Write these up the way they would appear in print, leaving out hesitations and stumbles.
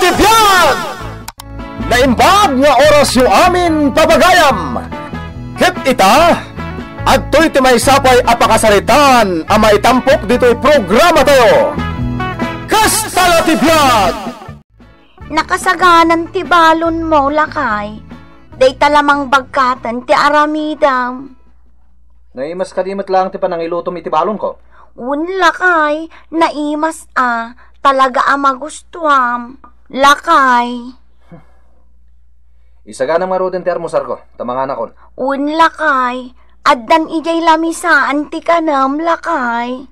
Natipyag! Naimbag nga oras yung amin pabagayam. Hit ita, adto'y timay sapay apakasaritan ang maitampok dito'y programa tayo. Kasta natipyag! Nakasaganan ti balon mo, lakay. Day talamang bagkatan ti aramidam. Naimas kadimat lang ti panangilutom iti balon ko. Lakay, naimas talaga magustuham. Lakay. Isaga ng marudin ti armusar ko, tamangan ako. Lakay, addan ijay lamisaan ti kanam, lakay.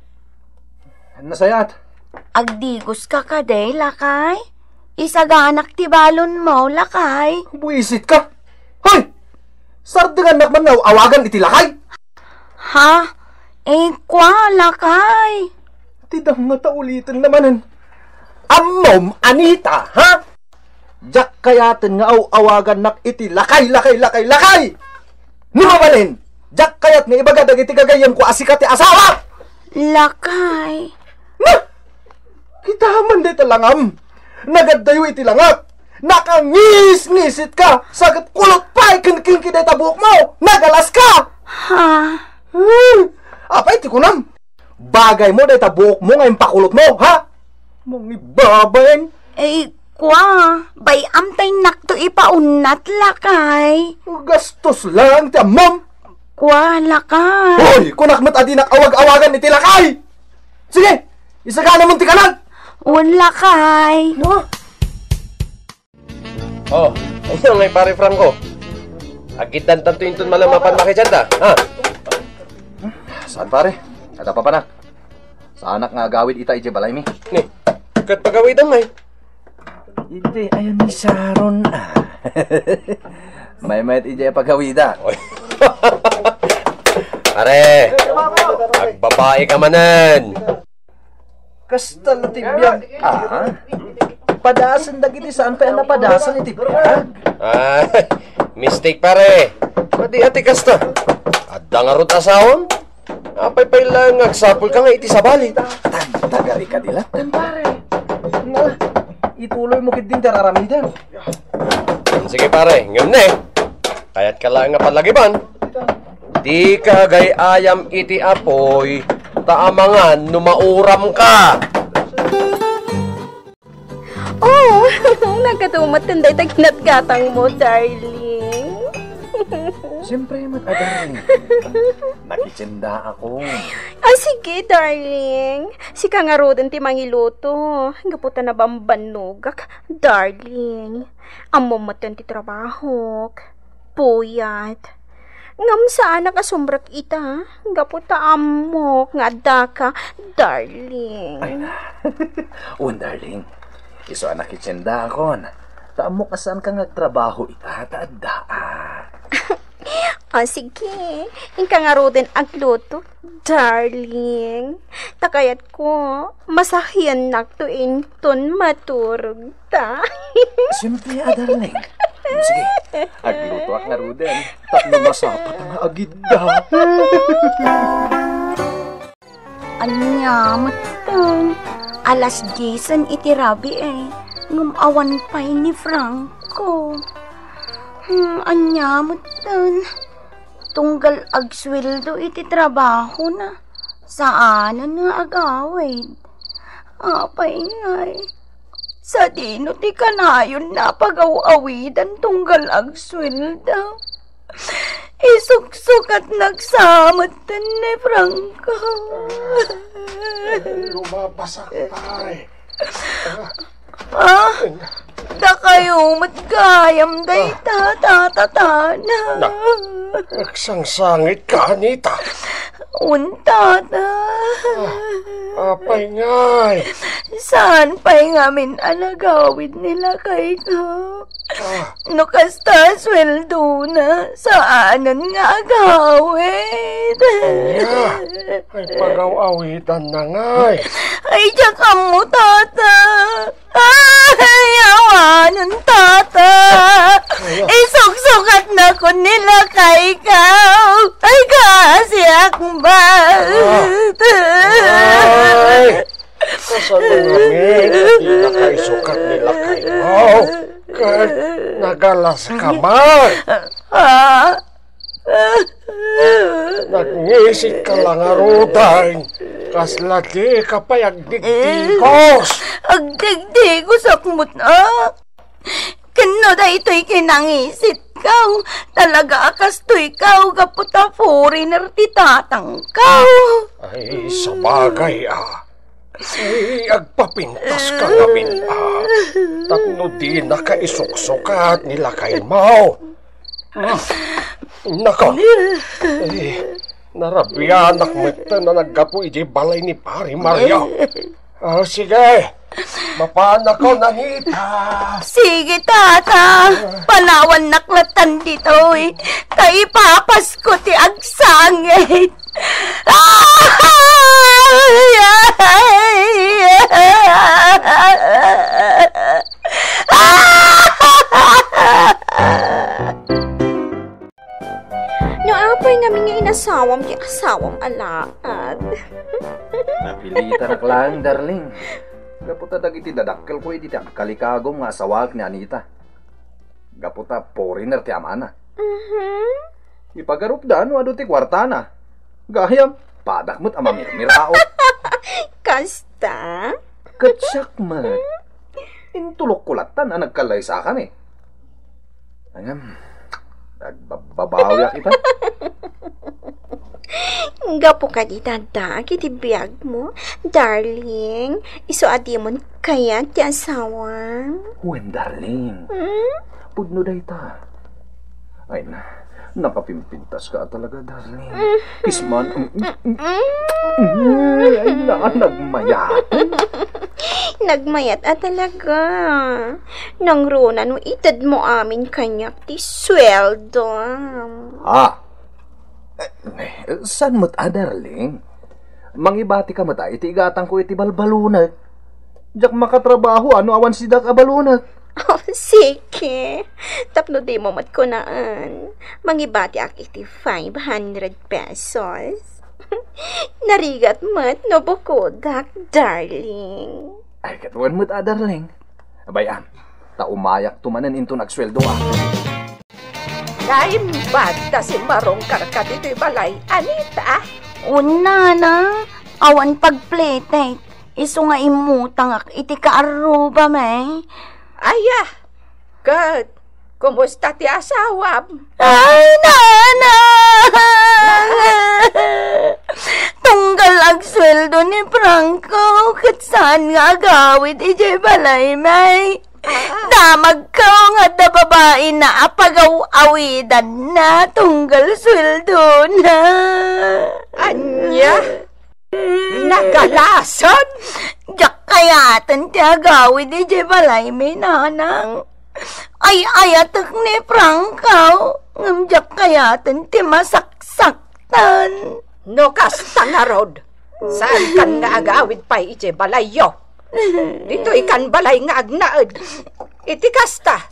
Nasayat? Agdigos ka kaday, lakay. Isaganak ti balon mo, lakay. Buisit ka? Hoy! Sardengan nakman na awagan iti lakay? Ha? Kwa, lakay. Tidang nga taulitin namanan. Amom, Anita, ha? Diyak kayatin nga awagan nak iti lakay! Ni mamalin! Diyak kayat nga ibagadag iti gagayam ko asikat ti asawa! Lakay. Na! Kita man day talangam! Nagaddayo iti langat! Nakangis-ngisit ka! Sagat kulot pa'y kinkinki day tabuok mo! Nagalas ka! Ha? Apay ti kunam! Bagay mo day tabuok mo ngayon pakulot mo, ha? Mga ibabayan! Kwa, bay amtay nakto ipaunat, lakay. Gastos lang ti amam! Kwa, lakay. Hoy! Kunakmat adinak awag-awagan iti lakay! Sige! Isagana mong ti kanan! Lakay. Oh, ayun ngay pare Franco. Agitan tanto inton malamapan makijanda, ha? Saan pare? Kada pa panak? Sa anak nga agawid ita iti balay mi. Ni, kat pagawidan ngay. Hindi, ayan ni Sharon May iti pagawida. Pare, agbabae ka manan. Kasta natibiyag. Padasan dagiti saan pa na padasan itibiyag. Ay, mistake pare. Padi ati kasta. Adda nga rot asawon. Apay lang agsapol ka nga iti sabali. Tagari ka dilatan pare. Na, ituloy mo kit din tararamidan. Sige pare, ngayon na Kayat ka lang nga palagiban. Di ka gay ayam iti apoy. Taamangan numauram ka. Oh, nagkatumat tinday tagnat-gatang mo, darling. Siyempre, darling. Nakitsinda ako. Sige, darling. Si kangarodan ti mangiluto. Gaputa na bambanugak, darling. Amo matan ti trabaho. Puyat. Ngam saan nakasumbrak ita. Gaputa amo nga daka, darling. Ay na. Darling. Iso anak kitsinda ako. Taamo ka saan ka nagtrabaho ita, taadaan. Sige. Inka nga ro din agluto, darling. Takayat ko, masahyan naktuin ton maturog ta. Siyempre, darling. Sige, agluto ak nga ro din. Tapno masapat nga agidda. Anya, matang. Alas 10 iti rabi Ngumawan pa'y ni Franco. Anya, matang. Tunggal agsweldo iti trabaho na. Saan nga agawid? Apay ngay. Sa dino ti kanayon na pag-awidan tunggal agsweldo. Isuksuk at nagsamat ni Franco. Lumabasak tay. Da kayo matgayam day tatatana. Nagsangsangit ka, Anita. Untata. Apay ngay. Saan pa'y ngamin anagawid nila kay ka? No kasta sweldo na, saanan nga agawid? Ay pagaw-awitan na ngay. Ay, tsaka mo, tata. Ay, awanan, tata. Isuksukat na ko nila kay ikaw. Ay, kasi akbat. Ay, kasan na namin, hindi na kayo sukat nila kayo. nagagalas ka man. Nagnisik ka lang aruday. Kas lagi ka pa agdigdigos. Agdigdigos akmot na. Kano da ito'y kinangisit kaw. Talaga akas to'y kaw. Kaputa foreigner ti tatang kaw. Ay, sa bagay Ay, agpapintas ka namin Tapno di nakaisuksukat nila kay Mau. Nako. Narabianak mo ito na naggapo iji balay ni Pari Mario. Sige. Mapaan ako, Nanita. Sige, tata. Palawan naklatan dito eh. Tay papas ko ti agsangit. No, apoy nga nga inasawam di asawam alaad. Napilitan ak lang, darling. Gaputa dagiti dadakkel ko iti kalikagom nga asawag ni Anita. Gaputa foreigner ti amana. Ipagarupdan wado ti kwartana. Gayam, padakmot ama mirmiraot. Kasta? Katsak mat. Intulok kulatan na nagkalay sa akan eh. Ayam, nagbabawi kita. Gapo ka di dada, kiti biyag mo. Darling, iso adimon kaya ti asawam. Wen, darling. Pudno day ta. Ay na, nakapimpintas ka talaga, darling. Kisman. Ay na, nagmayat. Nagmayat talaga. Nang runa no itad mo amin kanyak ti sweldo. San mo't darling? Mangibati ka mata, iti igatang ko iti balbalunag. Diyak makatrabaho, ano awan si dak abalunag. Oh, sige. Tapno di mo mat ko naan. Mangibati ak iti 500 pesos. Narigat mat no bukodak, darling. Ay, katuan mo't darling. Abayan, taumayak tumanan into nagsweldo Lain bata si Marong karkat ito'y balay, Anita. Una na, awan pagplete. Iso nga imutang ak iti kaaruba may. Aya, kat, kumusta ti asawam? Ay, nana! Tunggal ang sweldo ni Franco, kat saan nga agawid iti balay may. Damag ka nga da babae na apagaw-awidan na tunggal sweldo na. Anya? Nagalason? Diyak kayatan ti agawid di balay may nanang. Ay ayatak ni Franco. Ngam diyak kayatan ti masaksaktan. No kasta nga rod. Saan kan nga agawid pa iti balayo? Dito ikan balay nga agnaed. Iti kasta.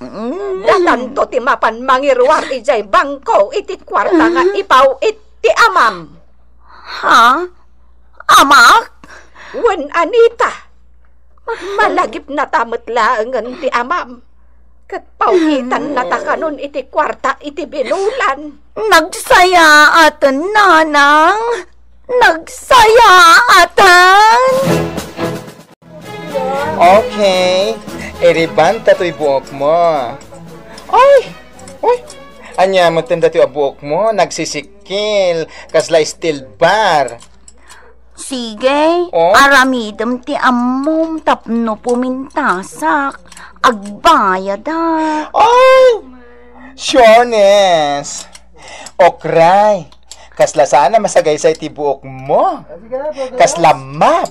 Datanto ti mapan mangirwar ijay bangko iti kwarta nga ipaw iti amam. Ha? Amak? Wen, Anita. Malagip na tamat laangan ti amam. Kat paukitan na takanon iti kwarta iti binulan. Nagsaya atan, nanang. Nagsaya atan. Okay, eribanta to'y buhok mo. Ay! Anya mo tanda to'y buhok mo, nagsisikil, kasla still bar. Sige, Oh? aramidam ti ammom tapno pumintasak. Agbayad ha. Ay! Siones! Okray, kasla sana masagaysay ti buhok mo. Kasla map.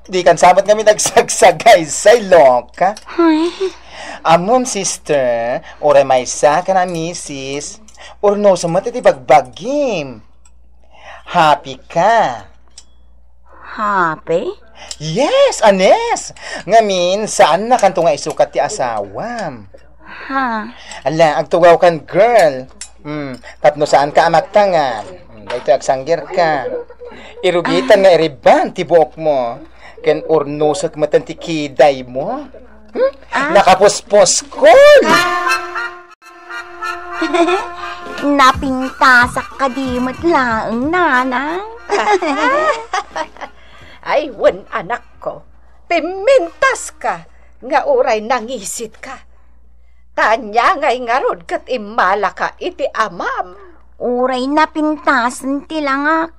Di kan sabat kami nagsagsagaysay, loka. Ay, Amom sister, oray may sa ka na misis, or no sa mati ti bagbagim. Happy ka. happy? Yes, anes. Ngamin, saan na kanto nga isukat ti asawam? Ha? Ala, agtugaw kan girl. Tapno saan ka amaktangan? Dito agsanggir ka. Irugitan nga iriban ti buhok mo. Ken urnusak matan ti kiday mo. Nakapuspos ko. Napintasak ka dimot lang, nanang. Ay, wen anak ko. Pimintas ka. Nga uray nangisit ka. Tanya ngay ngarod kat imala ka iti amam. Uray napintasan ti langak.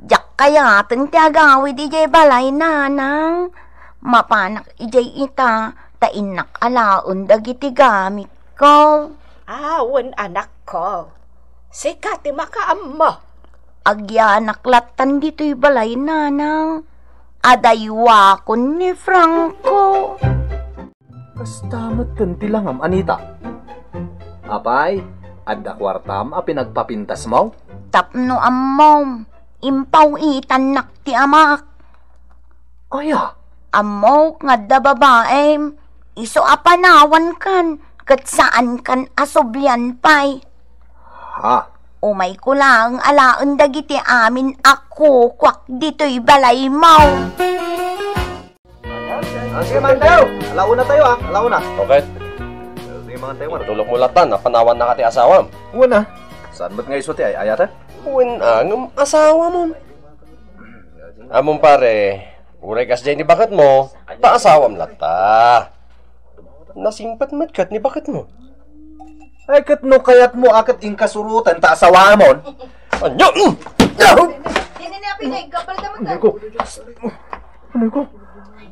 Jak kayaten ti agawid ijay balay, nanang. Mapanak ijay ita, tainak alaon dagiti gamit ko. Wen anak ko. Sika ti makaam mo. Agyanak latan dito'y balay, nanang. Adaywa ko ni Franco. Kastamat kan tilangam, Anita. Apay, adda kwartam a pinagpapintas mo? Tapno ammom, impaw itan nak ti amak. Aya, Amok nga da babaem, iso apanawan kan, kat saan kan asoblian pay. ha? Umay ko lang alaan dagiti amin ako kwak dito'y balay mo. Sige, Mandayo. Alauna tayo, ha? Alauna. Okay, Sige, mga tayo. tulog mo latan, panawan na ka ti asawam. Una, saan ba't nga iso ti ay ayata? Uwin ang asawa mo. Amon pare, uray kas dyan ni bakat mo, taasawam lata. Nasimpat matkat ni bakat mo. Ay, kat no kayat mo akat inkasurutan ta asawa mo. Anyo! Ano ko? Ano ko?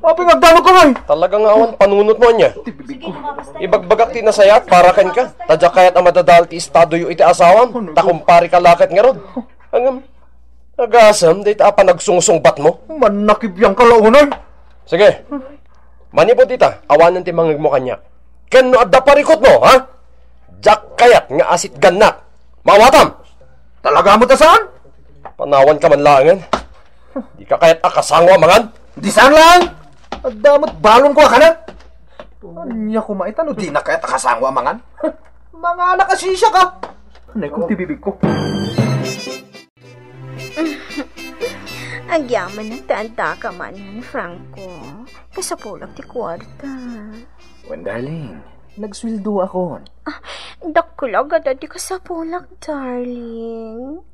Papi, nagdano ka ngay! Talagang awan, panunot mo niya. Bibig ko. Ibagbagak tinasayat, para kan ka. Tadya kayat ang madadal ti estado yu iti asawam. Takumpari ka lakat nga rod. Hangam, nagasam, dahil apa nagsungsungbat mo. Manakibiyang kalaunan. Sige, manipot tita, awanan ti mangag mo kanya. Ken no adda parikot mo, ha? Jak kayat nga asit ganak. Mawatam! Talaga mo ta saan? Panawan ka man langan. Di ka kayat akasangwa mangan. Di saan lang! At damot balon ko ka na! Anya kumaitan o di na kaya takasangwa mangan? Mga anak asisya ka! Anay kong tibibig ko. Agyaman ng tanda ka man, Franco. Kasapulak ti kwarta. Wen, darling, nagswildo ako. Dakulag at di kasapulak, darling.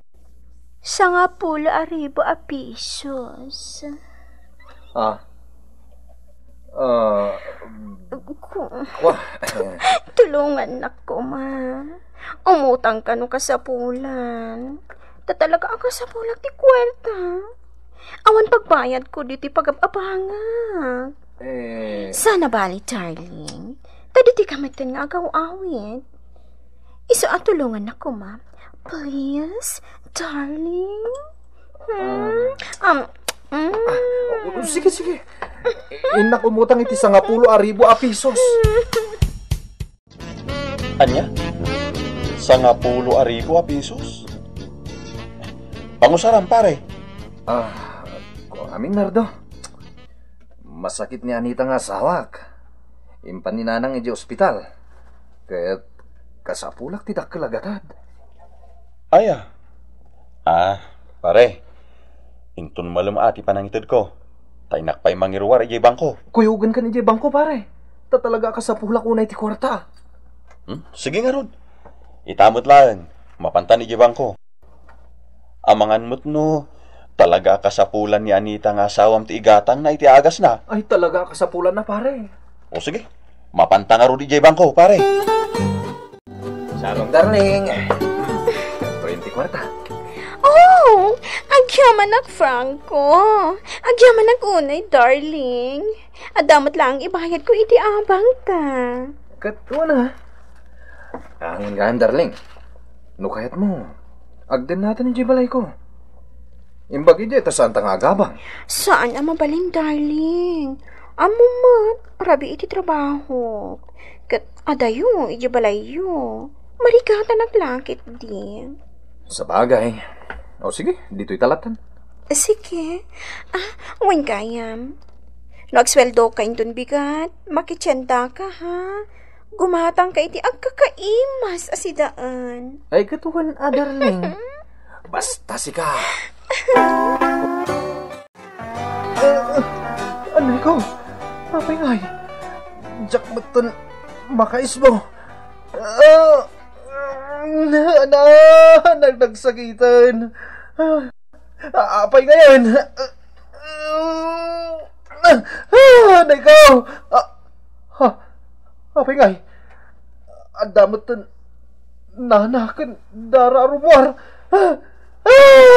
Sa nga pula aribo a pisos. Tulungan na ko, ma. Umutang ka no kasapulan. Tatalaga ang kasapulak ti kwarta. Awan pagbayad ko diti pag-abangag. Sana bali, darling. Tadi ti kamitin nga agaw-awit. Iso atulungan na ko, ma. Please, darling. Sige, sige. Inak umutang iti 10,000 a pisos. Anya? 10,000 a pisos? Pangusaran, pare. Aming nardo. Masakit ni Anita nga sawak. Impan ni nanang iti ospital. Kaya't kasapulak tidak kalagatad. Aya. Pare. Intun malum ati panangitid ko. Tainak pa'y mangiruwar ijay bangko. Kuyugan ka ni ijay bangko, pare. Tatalaga kasapulak unay ti kwarta. Sige nga rod. Itamot lang. Mapantan ijay bangko. Amangan mo't no, talaga kasapulan ni Anita nga asawam ti igatang na iti agas na. Ay, talaga kasapulan na, pare. O sige, mapanta nga rod ijay bangko, pare. Sarong, darling. 20 kwarta. Oh, agyaman ak Franco. Agyaman ak unay, darling. Adamot lang ibayad ko iti abang ta. Katwa na. Ang gaan, darling. No kahit mo. Agden natin yung balay ko. Imbag ije, tasaan tang agabang. Saan ang mabalin, darling? Amumat, rabi iti trabaho. Kat adayo, iti balayo. Marigatan ang langit din. Sa bagay. O sige, dito'y talatan. Sige. Wen kayam. Nagsweldo ka indun bigat. Makitsenda ka, ha? Gumatang ka iti agkakaimas asidaan. Ay, katuhan, darling. Basta si ka. Anay ko. Papay ay. Jack matan makaisbo. nagsakitan. Apay ngayon. Ikaw. Apay ngay. Ang damot nanakan dara rumor.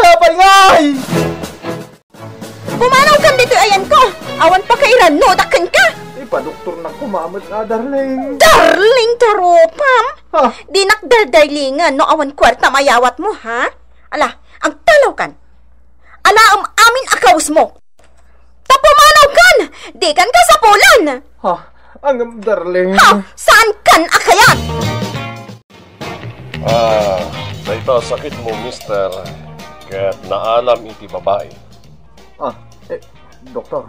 Apay ngay. Pumanaw kan dito ayan ko. Awan pa kairan no, dakan ka. Ipadoktor na kumamat na, darling. Darling, taropam. Ha? Di nakdardarlingan no awan kwarta mayawat mo, ha? Ala, ang talaw kan. Ala, amin akaws mo. Tapumanaw kan. Di kan ka sa pulan. Ha? Ang darling. Ha? Saan kan akayat? Dahito sakit mo, mister. Kaya't naalam iti babae. Doktor.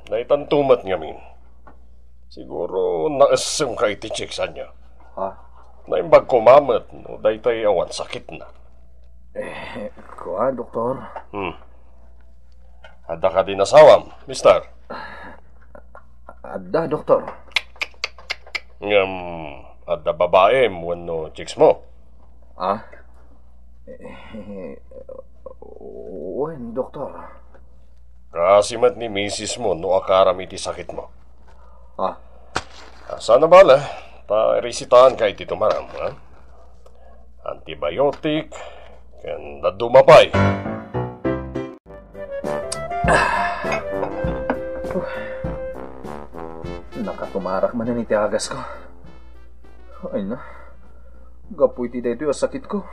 Dahitang tumat ngamin. Siguro naasam ka iti check sa niya. Ha? Naimbag kumamat, no? Dahitay awan sakit na. Kuha, doktor. Ada ka din asawam, mister. Ada, doktor. Ada babae mo no chicks mo. Wen, doktor. Kasimat ni misis mo no akaram iti sakit mo. Sana bala, resitahan ka iti tumaram, ha? Antibiotic, kan dadumapay. Nakatumarak man na iti agas ko. Ay na. Gapoy ti dito yung sakit ko.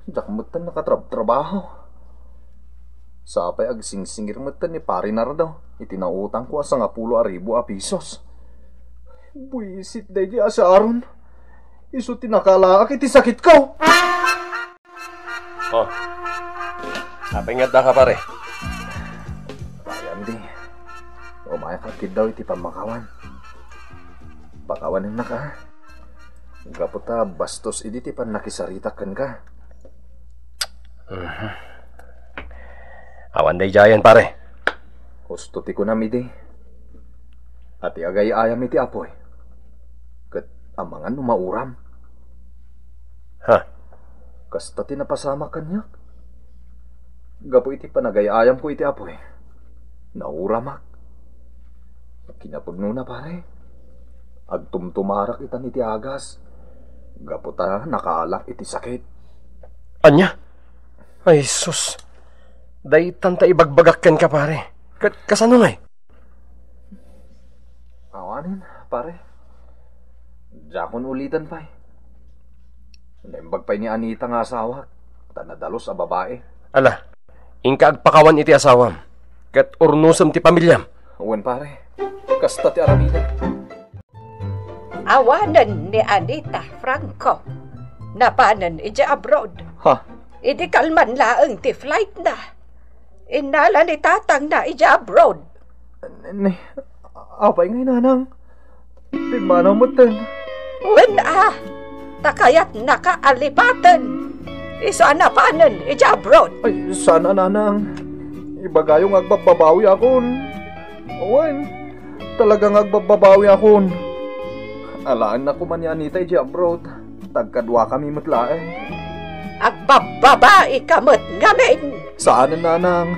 Dakmutan nakatrabaho. Sapay agsingsingir mutan ni pari na daw. Itinautang ko asa nga 10,000 pesos. Buisit dahi asa aron. Isu tinakalaak iti sakit ko. Napingat na ka pare. Bayan di. Umaya kakid daw iti pamakawan. Pakawanin na ka. Gaputa bastos idi ti pan nakisaritakan ka. Awan day jayan pare. Gusto ti kunam idi. Ati agay ayam iti apoy. Kat amangan numauram. Ha? Kasta ti napasama kanyak. Gapo iti panagay ayam ko iti apoy. Nauramak. Kinapagno na pare. Agtumtumarak itan iti agas. Gaputa nakaalak iti sakit. Anya? Ay sus. Daitan ta ibagbagakken ka pare. Kasano ngay? Awanin pare. Jakon ulitan pa eh. Naimbag pa ni Anita nga asawa. Tanadalos a babae. Ala, ingka agpakawan iti asawam. Kat urnusam ti pamilyam. Uwan pare. Kasta ti aramida. Awanan ni Anita Franco. Napanan iti abroad. Ha? Idi kalman laeng ti flight na. Inala ni tatang na iti abroad. Apay ngay nanang. Timanaw mo ten. Wen takayat nakaalipatan. Iso napanan iti abroad. Ay, sana nanang. Ibagayong agbababawi akon. Uwan, talagang agbababawi akon. Alaan na kuman ni Anita iti abroad. Tagkadwa kami matlaeng. Agbababae kamot ngamin. Saan nanang?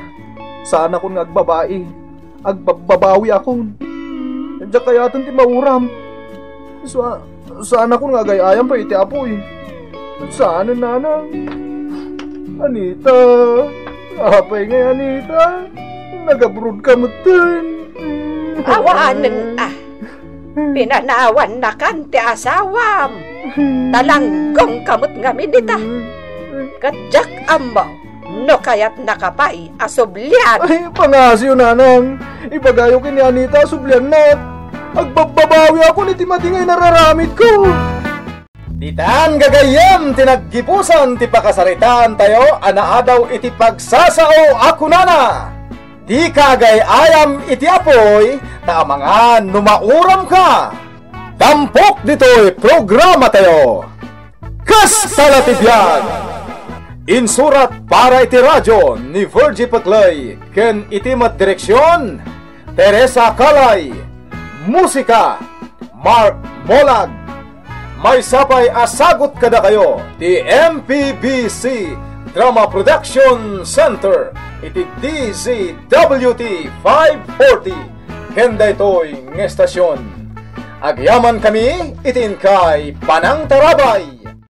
Saan akong agbabae? Agbabawi akon. Diyan kayatan ti mauram. Saan akong agayayam pa iti apoy? Saan nanang? Anita. Apay ngay Anita. Nagabrod ka mutin. Awanan Pinanawan na kan ti asawam. Talanggong kamot ngamin dita. Kadyak ambaw. No kayat nakapay asublian. Ay, pangasyo nanang. Ibagayo kini Anita sublian na. Agbababawi ako ni timatingay nararamit ko. Ditan gagayam tinaggipusan ti pakasaritaan tayo anaadaw iti pagsasao ako nana. Di kagay ayam iti apoy ta mga numauram ka. Tampok dito'y programa tayo. Kastalatibyan. Insurat para iti radyo ni Virgie Paclay ken iti mat direksyon Teresa Calay. Musika Mark Molag. may sapay asagot kada kayo ti MPBC Drama Production Center iti DZWT 540 kenda ito'y ng estasyon. Agyaman kami itin kay Panang Tarabay.